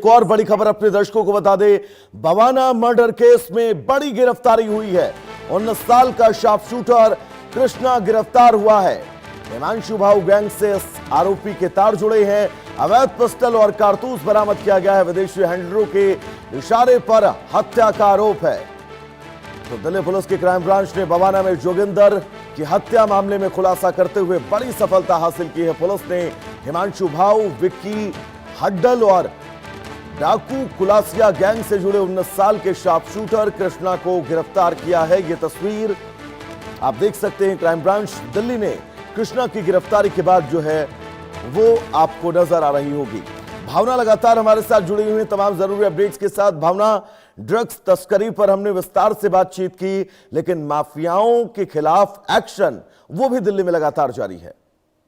एक और बड़ी खबर अपने दर्शकों को बता दें, बवाना मर्डर केस में बड़ी गिरफ्तारी हुई है। 19 साल का शार्प शूटर कृष्णा गिरफ्तार हुआ है। हिमांशु भाऊ गैंग से इस आरोपी के तार जुड़े हैं। अवैध पिस्टल और कारतूस बरामद किया गया है। विदेशी हैंडलरों के इशारे पर हत्या का आरोप है। तो दिल्ली पुलिस की क्राइम ब्रांच ने बवाना में जोगिंदर की हत्या मामले में खुलासा करते हुए बड़ी सफलता हासिल की है। पुलिस ने हिमांशु भाऊ, विक्की हड्डल और डाकू कुलासिया गैंग से जुड़े 19 साल के शार्प शूटर कृष्णा को गिरफ्तार किया है। यह तस्वीर आप देख सकते हैं। क्राइम ब्रांच दिल्ली ने कृष्णा की गिरफ्तारी के बाद जो है वो आपको नजर आ रही होगी। भावना लगातार हमारे साथ जुड़ी हुई है तमाम जरूरी अपडेट्स के साथ। भावना, ड्रग्स तस्करी पर हमने विस्तार से बातचीत की, लेकिन माफियाओं के खिलाफ एक्शन वो भी दिल्ली में लगातार जारी है।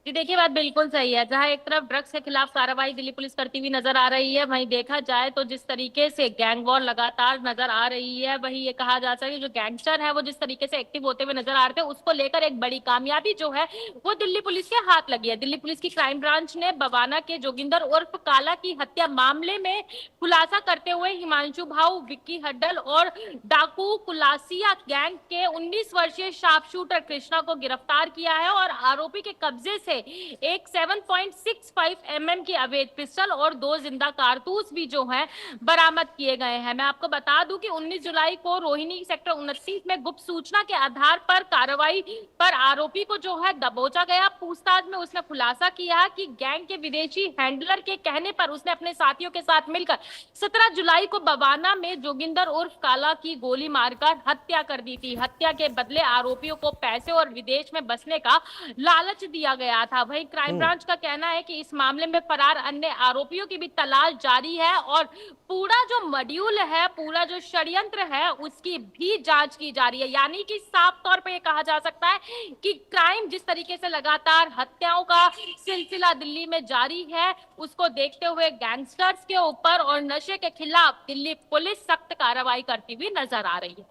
जी देखिए, बात बिल्कुल सही है। जहां एक तरफ ड्रग्स के खिलाफ कार्रवाई दिल्ली पुलिस करती हुई नजर आ रही है, वहीं देखा जाए तो जिस तरीके से गैंग वॉर लगातार नजर आ रही है, वहीं ये कहा जा सकता है जो गैंगस्टर है वो जिस तरीके से एक्टिव होते हुए नजर आ रहे थे, उसको लेकर एक बड़ी कामयाबी जो है वो दिल्ली पुलिस के हाथ लगी है। दिल्ली पुलिस की क्राइम ब्रांच ने बवाना के जोगिंदर उर्फ काला की हत्या मामले में खुलासा करते हुए हिमांशु भाऊ, विक्की हड्डल और डाकू कुलासिया गैंग के 19 वर्षीय शार्प शूटर कृष्णा को गिरफ्तार किया है और आरोपी के कब्जे से एक 7.65 mm की अवैध पिस्टल और 2 जिंदा कारतूस भी जो है बरामद किए गए हैं। मैं आपको बता दूं कि 19 जुलाई को रोहिणी सेक्टर 29 में गुप्त सूचना के आधार पर कार्रवाई पर आरोपी को जो है दबोचा गया। पूछताछ में उसने खुलासा किया कि गैंग के विदेशी हैंडलर के कहने पर उसने अपने साथियों के साथ मिलकर 17 जुलाई को बवाना में जोगिंदर उर्फ काला की गोली मारकर हत्या कर दी थी। हत्या के बदले आरोपियों को पैसे और विदेश में बसने का लालच दिया गया था। वहीं क्राइम ब्रांच का कहना है कि इस मामले में फरार अन्य आरोपियों की भी तलाश जारी है और पूरा जो मॉड्यूल है, पूरा जो षड्यंत्र है, उसकी भी जांच की जा रही है। यानी कि साफ तौर पे ये कहा जा सकता है कि क्राइम जिस तरीके से लगातार हत्याओं का सिलसिला दिल्ली में जारी है, उसको देखते हुए गैंगस्टर्स के ऊपर और नशे के खिलाफ दिल्ली पुलिस सख्त कार्रवाई करती हुई नजर आ रही है।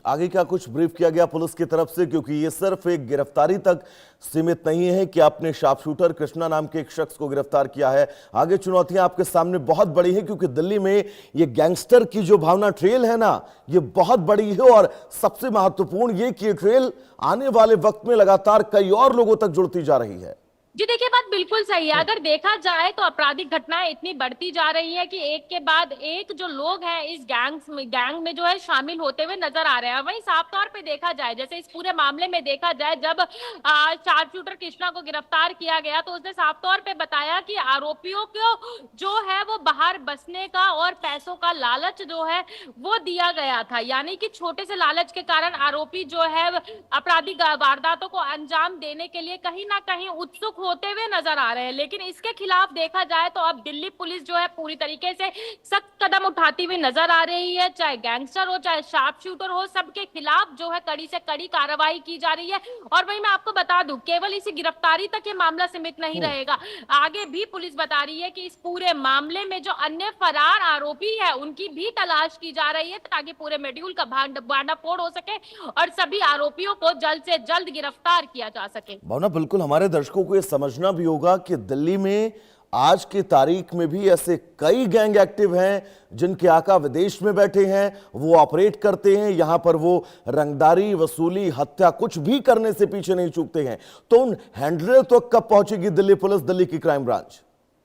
आगे क्या कुछ ब्रीफ किया गया पुलिस की तरफ से, क्योंकि ये सिर्फ एक गिरफ्तारी तक सीमित नहीं है कि आपने शार्प शूटर कृष्णा नाम के एक शख्स को गिरफ्तार किया है। आगे चुनौतियां आपके सामने बहुत बड़ी है, क्योंकि दिल्ली में ये गैंगस्टर की जो भावना ट्रेल है ना, ये बहुत बड़ी है और सबसे महत्वपूर्ण ये कि ये ट्रेल आने वाले वक्त में लगातार कई और लोगों तक जुड़ती जा रही है। जी देखिए, बात बिल्कुल सही है। अगर देखा जाए तो आपराधिक घटनाएं इतनी बढ़ती जा रही है कि एक के बाद एक जो लोग हैं इस गैंग में जो है शामिल होते हुए नजर आ रहे हैं। वहीं साफ तौर पे देखा जाए, जैसे इस पूरे मामले में देखा जाए, जब शार्प शूटर कृष्णा को गिरफ्तार किया गया तो उसने साफ तौर पे बताया कि आरोपियों को जो है वो बाहर बसने का और पैसों का लालच जो है वो दिया गया था। यानी कि छोटे से लालच के कारण आरोपी जो है आपराधिक वारदातों को अंजाम देने के लिए कहीं ना कहीं उत्सुक होते हुए नजर आ रहे हैं। लेकिन इसके खिलाफ देखा जाए तो अब दिल्ली पुलिस जो है पूरी तरीके से सख्त कदम उठाती हुई नजर आ रही है। चाहे गैंगस्टर हो, चाहे शार्प शूटर हो, सबके खिलाफ जो है कड़ी से कड़ी कार्रवाई की जा रही है। और वही मैं आपको बता दूं, केवल इसी गिरफ्तारी तक ये मामला सीमित नहीं रहेगा। आगे भी पुलिस बता रही है कि इस पूरे मामले में जो अन्य फरार आरोपी है उनकी भी तलाश की जा रही है, ताकि पूरे मॉड्यूल का भांडाफोड़ हो सके और सभी आरोपियों को जल्द से जल्द गिरफ्तार किया जा सके। भावना, बिल्कुल हमारे दर्शकों को समझना भी होगा कि दिल्ली में आज की तारीख में भी ऐसे कई गैंग एक्टिव हैं जिनके आका विदेश में बैठे हैं, वो ऑपरेट करते हैं यहां पर, वो रंगदारी, वसूली, हत्या कुछ भी करने से पीछे नहीं चूकते हैं। तो उन हैंडलर तो कब पहुंचेगी दिल्ली पुलिस, दिल्ली की क्राइम ब्रांच?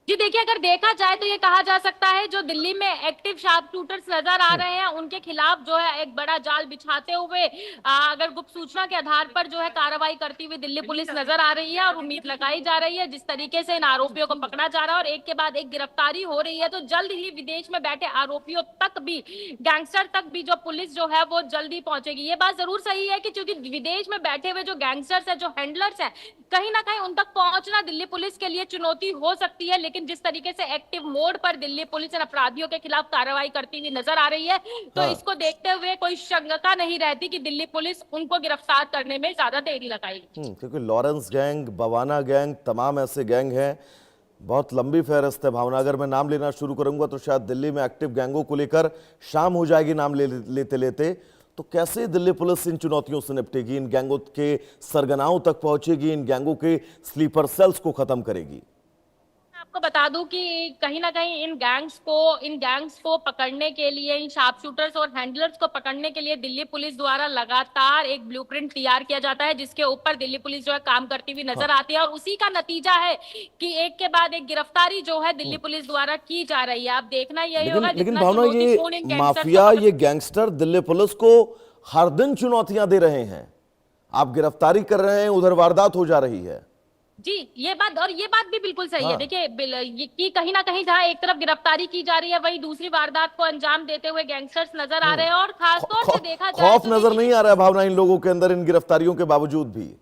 जी देखिए, अगर देखा जाए तो ये कहा जा सकता है जो दिल्ली में एक्टिव शार्प शूटर्स नजर आ रहे हैं उनके खिलाफ जो है एक बड़ा जाल बिछाते हुए अगर गुप्त सूचना के आधार पर जो है कार्रवाई करती हुई दिल्ली पुलिस नजर आ रही है और उम्मीद लगाई जा रही है जिस तरीके से इन आरोपियों को पकड़ा जा रहा है और एक के बाद एक गिरफ्तारी हो रही है, तो जल्द ही विदेश में बैठे आरोपियों तक भी, गैंगस्टर तक भी जो पुलिस जो है वो जल्दी पहुंचेगी। ये बात जरूर सही है कि चूंकि विदेश में बैठे हुए जो गैंगस्टर्स है, जो हैंडलर्स है, कहीं ना कहीं उन तक पहुंचना दिल्ली पुलिस के लिए चुनौती हो सकती है। लेकिन जिस तरीके से एक्टिव मोड पर दिल्ली पुलिस अपराधियों के खिलाफ कार्रवाई करती हुई नजर आ रही है, तो इसको देखते हुए कोई शंका नहीं रहती कि दिल्ली पुलिस उनको गिरफ्तार करने में ज्यादा देरी लगाएगी। क्योंकि लॉरेंस गैंग, बवाना गैंग, तमाम ऐसे गैंग हैं, बहुत लंबी फहरिस्त है। भावना, अगर मैं नाम लेना शुरू करूंगा तो शायद दिल्ली में एक्टिव गैंगों को लेकर शाम हो जाएगी नाम लेते लेते। तो कैसे दिल्ली पुलिस इन चुनौतियों से निपटेगी, इन गैंगों के सरगनाओं तक पहुंचेगी, इन गैंगों के स्लीपर सेल्स को खत्म करेगी? आपको बता दूं कि कहीं ना कहीं इन गैंग्स को पकड़ने के लिए, इन शार्प शूटर्स और हैंडलर्स को पकड़ने के लिए दिल्ली पुलिस द्वारा लगातार एक ब्लूप्रिंट तैयार किया जाता है, जिसके ऊपर दिल्ली पुलिस जो है काम करती हुई नजर आती है। और उसी का नतीजा है कि एक के बाद एक गिरफ्तारी जो है दिल्ली पुलिस द्वारा की जा रही है। आप देखना यही होगा लेकिन जितना भावना, ये चुनौतीपूर्ण इन गैंगस्टर्स माफिया, को ये गैंगस्टर दिल्ली पुलिस को हर दिन चुनौतियां दे रहे हैं। आप गिरफ्तारी कर रहे हैं, उधर वारदात हो जा रही है। जी, ये बात भी बिल्कुल सही है। हाँ। देखिए कि कहीं ना कहीं जहां एक तरफ गिरफ्तारी की जा रही है, वहीं दूसरी वारदात को अंजाम देते हुए गैंगस्टर्स नजर आ रहे हैं। और खासतौर से देखा जाए खौफ तो नजर नहीं आ रहा है भावना इन लोगों के अंदर, इन गिरफ्तारियों के बावजूद भी।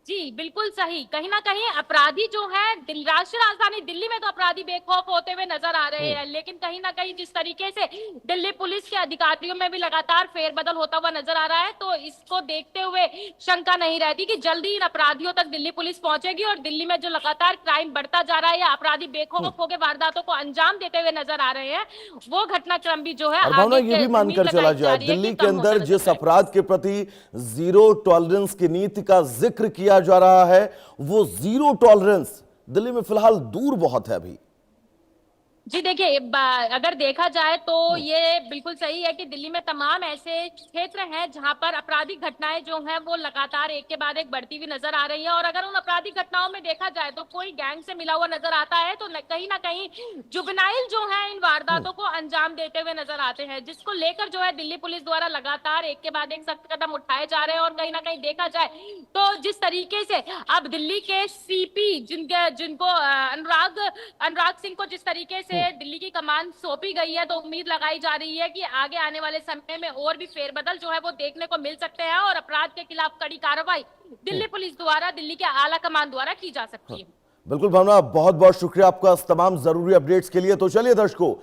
जी बिल्कुल सही। कहीं ना कहीं अपराधी जो है राष्ट्रीय राजधानी दिल्ली में तो अपराधी बेखौफ होते हुए नजर आ रहे हैं, लेकिन कहीं ना कहीं जिस तरीके से दिल्ली पुलिस के अधिकारियों में भी लगातार फेरबदल होता हुआ नजर आ रहा है, तो इसको देखते हुए शंका नहीं रहती कि जल्दी इन अपराधियों तक दिल्ली पुलिस पहुंचेगी। और दिल्ली में जो लगातार क्राइम बढ़ता जा रहा है या अपराधी बेखौफ होकर वारदातों को अंजाम देते हुए नजर आ रहे हैं, वो घटनाक्रम भी जो है और भावना, ये भी मानकर चला जाए, दिल्ली के अंदर जिस अपराध के प्रति जीरो टॉलरेंस की नीति का जिक्र किया जा रहा है, वो जीरो टॉलरेंस दिल्ली में फिलहाल दूर बहुत है अभी। जी देखिए, अगर देखा जाए तो ये बिल्कुल सही है कि दिल्ली में तमाम ऐसे क्षेत्र हैं जहां पर आपराधिक घटनाएं जो हैं वो लगातार एक के बाद एक बढ़ती हुई नजर आ रही है। और अगर उन आपराधिक घटनाओं में देखा जाए तो कोई गैंग से मिला हुआ नजर आता है, तो कहीं ना कहीं जुवेनाइल जो है इन वारदातों को अंजाम देते हुए नजर आते हैं, जिसको लेकर जो है दिल्ली पुलिस द्वारा लगातार एक के बाद एक सख्त कदम उठाए जा रहे हैं। और कहीं ना कहीं देखा जाए तो जिस तरीके से अब दिल्ली के सीपी जिनको अनुराग सिंह को जिस तरीके से दिल्ली की कमान सौंपी गई है, तो उम्मीद लगाई जा रही है कि आगे आने वाले समय में और भी फेरबदल जो है वो देखने को मिल सकते हैं और अपराध के खिलाफ कड़ी कार्रवाई दिल्ली पुलिस द्वारा, दिल्ली के आला कमान द्वारा की जा सकती है। बिल्कुल भावना, बहुत बहुत शुक्रिया आपका तमाम जरूरी अपडेट्स के लिए। तो चलिए दर्शकों,